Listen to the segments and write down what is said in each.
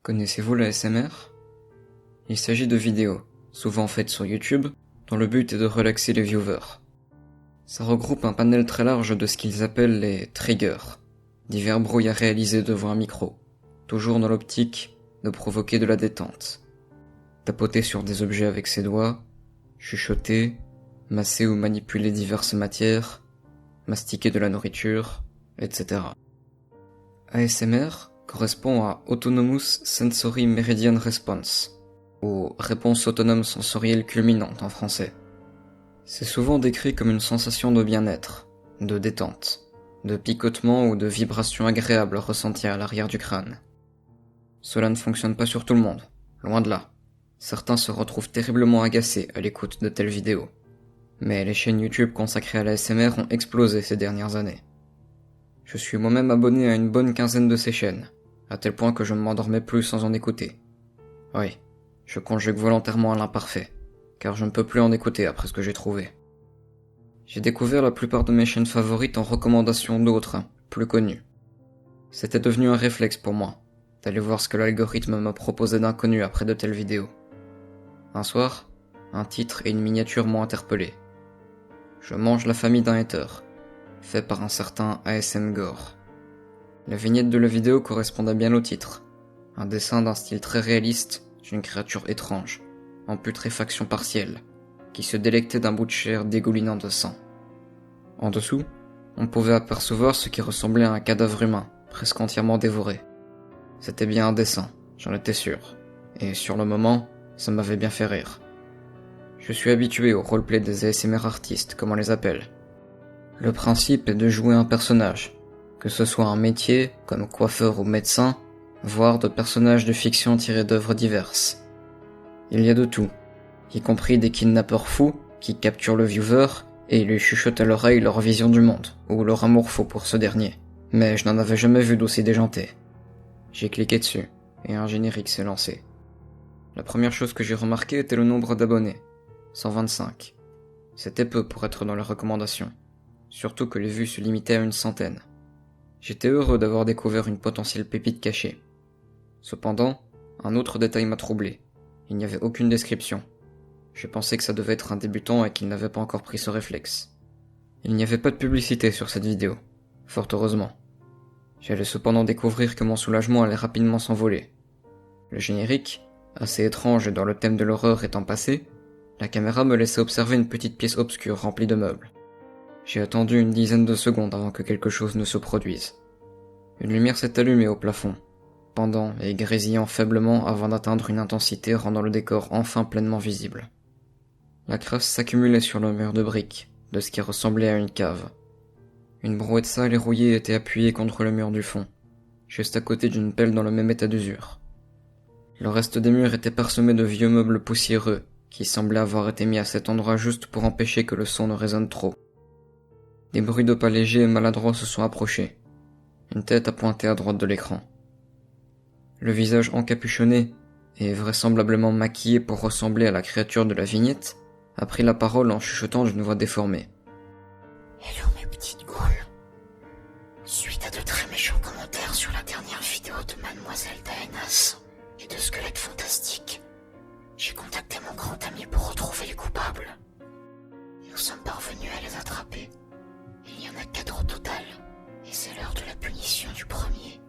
Connaissez-vous l'ASMR? Il s'agit de vidéos, souvent faites sur YouTube, dont le but est de relaxer les viewers. Ça regroupe un panel très large de ce qu'ils appellent les triggers, divers bruits à réaliser devant un micro, toujours dans l'optique de provoquer de la détente. Tapoter sur des objets avec ses doigts, chuchoter, masser ou manipuler diverses matières, mastiquer de la nourriture, etc. ASMR correspond à Autonomous Sensory Meridian Response, ou réponse autonome sensorielle culminante en français. C'est souvent décrit comme une sensation de bien-être, de détente, de picotement ou de vibration agréable ressentie à l'arrière du crâne. Cela ne fonctionne pas sur tout le monde, loin de là. Certains se retrouvent terriblement agacés à l'écoute de telles vidéos. Mais les chaînes YouTube consacrées à l'ASMR ont explosé ces dernières années. Je suis moi-même abonné à une bonne quinzaine de ces chaînes, à tel point que je ne m'endormais plus sans en écouter. Oui, je conjugue volontairement à l'imparfait, car je ne peux plus en écouter après ce que j'ai trouvé. J'ai découvert la plupart de mes chaînes favorites en recommandation d'autres, plus connues. C'était devenu un réflexe pour moi, d'aller voir ce que l'algorithme me proposait d'inconnu après de telles vidéos. Un soir, un titre et une miniature m'ont interpellé. Je mange la famille d'un hater, fait par un certain ASM Gore. La vignette de la vidéo correspondait bien au titre. Un dessin d'un style très réaliste d'une créature étrange, en putréfaction partielle, qui se délectait d'un bout de chair dégoulinant de sang. En dessous, on pouvait apercevoir ce qui ressemblait à un cadavre humain, presque entièrement dévoré. C'était bien un dessin, j'en étais sûr, et sur le moment, ça m'avait bien fait rire. Je suis habitué au roleplay des ASMR artistes, comme on les appelle. Le principe est de jouer un personnage, que ce soit un métier, comme coiffeur ou médecin, voire de personnages de fiction tirés d'œuvres diverses. Il y a de tout, y compris des kidnappeurs fous qui capturent le viewer et lui chuchotent à l'oreille leur vision du monde, ou leur amour faux pour ce dernier. Mais je n'en avais jamais vu d'aussi déjanté. J'ai cliqué dessus, et un générique s'est lancé. La première chose que j'ai remarqué était le nombre d'abonnés, 125. C'était peu pour être dans les recommandations, surtout que les vues se limitaient à une centaine. J'étais heureux d'avoir découvert une potentielle pépite cachée. Cependant, un autre détail m'a troublé. Il n'y avait aucune description. Je pensais que ça devait être un débutant et qu'il n'avait pas encore pris ce réflexe. Il n'y avait pas de publicité sur cette vidéo, fort heureusement. J'allais cependant découvrir que mon soulagement allait rapidement s'envoler. Le générique, assez étrange et dans le thème de l'horreur étant passé, la caméra me laissait observer une petite pièce obscure remplie de meubles. J'ai attendu une dizaine de secondes avant que quelque chose ne se produise. Une lumière s'est allumée au plafond, pendant et grésillant faiblement avant d'atteindre une intensité rendant le décor enfin pleinement visible. La crasse s'accumulait sur le mur de briques, de ce qui ressemblait à une cave. Une brouette sale et rouillée était appuyée contre le mur du fond, juste à côté d'une pelle dans le même état d'usure. Le reste des murs était parsemé de vieux meubles poussiéreux, qui semblaient avoir été mis à cet endroit juste pour empêcher que le son ne résonne trop. Des bruits de pas légers et maladroits se sont approchés. Une tête a pointé à droite de l'écran. Le visage encapuchonné, et vraisemblablement maquillé pour ressembler à la créature de la vignette, a pris la parole en chuchotant d'une voix déformée. Hello mes petites goules. Suite à de très méchants commentaires sur la dernière vidéo de Mademoiselle Daenas et de Squelettes Fantastiques, j'ai contacté mon grand ami pour retrouver les coupables. Nous sommes parvenus à les attraper. Il y en a 4 au total, et c'est l'heure de la punition du premier,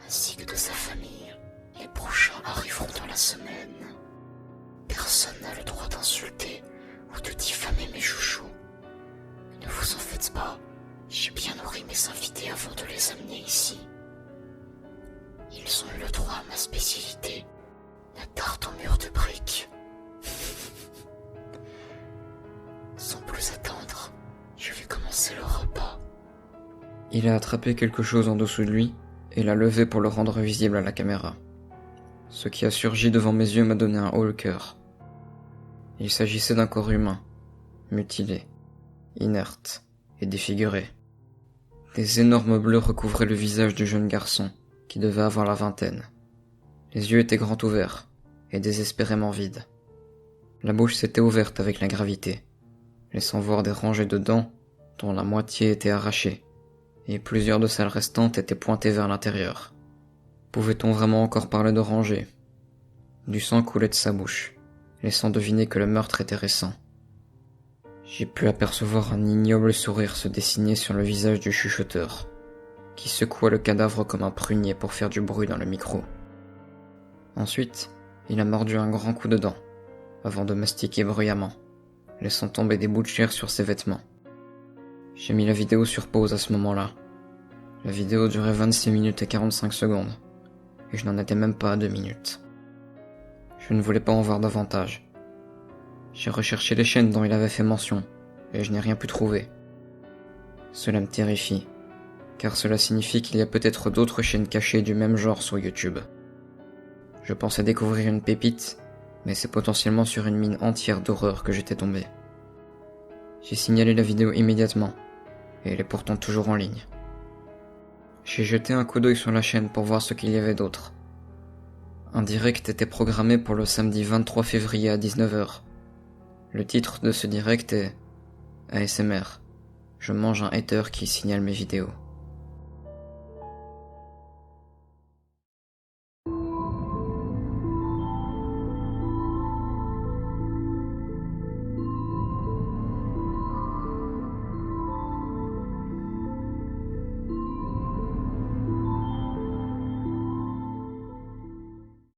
ainsi que de sa famille. Les prochains arriveront dans la semaine. Personne n'a le droit d'insulter ou de diffamer mes chouchous. Ne vous en faites pas, j'ai bien nourri mes invités avant de les amener ici. Ils ont eu le droit à ma spécialité, la tarte au mur de briques. Sans plus attendre, je vais commencer le repas. Il a attrapé quelque chose en dessous de lui et l'a levé pour le rendre visible à la caméra. Ce qui a surgi devant mes yeux m'a donné un haut le cœur. Il s'agissait d'un corps humain, mutilé, inerte et défiguré. Des énormes bleus recouvraient le visage du jeune garçon, qui devait avoir la vingtaine. Les yeux étaient grands ouverts et désespérément vides. La bouche s'était ouverte avec la gravité, laissant voir des rangées de dents dont la moitié était arrachée, et plusieurs de celles restantes étaient pointées vers l'intérieur. Pouvait-on vraiment encore parler de rangée? Du sang coulait de sa bouche, laissant deviner que le meurtre était récent. J'ai pu apercevoir un ignoble sourire se dessiner sur le visage du chuchoteur, qui secoua le cadavre comme un prunier pour faire du bruit dans le micro. Ensuite, il a mordu un grand coup de dent, avant de mastiquer bruyamment, laissant tomber des bouts de chair sur ses vêtements. J'ai mis la vidéo sur pause à ce moment-là. La vidéo durait 26 minutes et 45 secondes, et je n'en étais même pas à 2 minutes. Je ne voulais pas en voir davantage. J'ai recherché les chaînes dont il avait fait mention, et je n'ai rien pu trouver. Cela me terrifie, car cela signifie qu'il y a peut-être d'autres chaînes cachées du même genre sur YouTube. Je pensais découvrir une pépite, mais c'est potentiellement sur une mine entière d'horreur que j'étais tombé. J'ai signalé la vidéo immédiatement, et elle est pourtant toujours en ligne. J'ai jeté un coup d'œil sur la chaîne pour voir ce qu'il y avait d'autre. Un direct était programmé pour le samedi 23 février à 19h. Le titre de ce direct est ASMR. Je mange un hater qui signale mes vidéos.